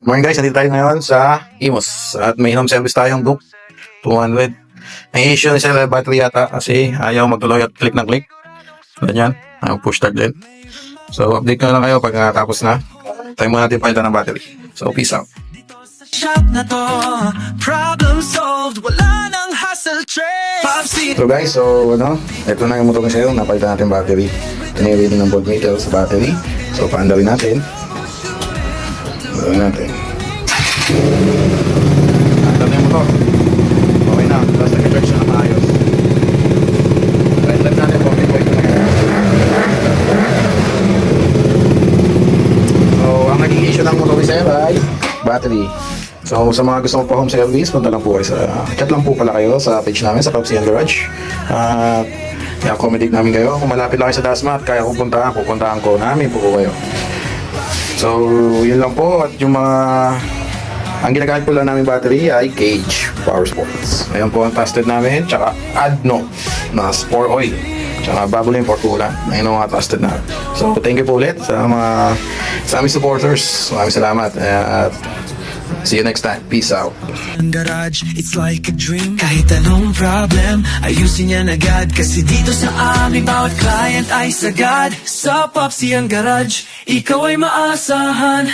Morning guys, nandito tayo ngayon sa Imos at may home service tayong Duke 200. May issue na sila battery yata kasi ayaw magtuloy at click ng click. Ganyan, ayaw push start din. So update ko na lang kayo pag tapos na. Tayo muna natin palitan ng battery. So peace out. Shop na to, problem solved, wala nang hassle trade. So guys, ito na yung motor ko sa'yo. Napalitan natin battery. Ito na yung reading ng voltmeter sa battery. So paanda rin natin. Gawin natin. Ito na yung motor. Okay na. Tapos nag-charge na maayos. Right left natin. Okay po ito na. So, ang naging issue ng motor is ay battery. So, sa mga gusto mo pa home service, punta lang po kayo chat lang po pala kayo sa page namin sa Papsian Garage. I-accommodate namin kayo. Kung malapit lang kayo sa Dasma at kaya kong pupuntahan ko namin po kayo. So, yun lang po. At yung mga ang ginagamit po lang namin battery ay Cage Power Sports. Ayan po ang tested namin. Tsaka Adno na Sport Oil. Tsaka Babylon for Coolant. Ayan ang mga tested na. So, thank you po ulit sa aming supporters. Maraming salamat. At see you next time. Peace out. Garage, it's like a dream. Kahit anong problem, ayusin yan agad. Kasi dito sa amin, bawat client ay sagad. Sa Papsian Garage, ikaw ay maasahan.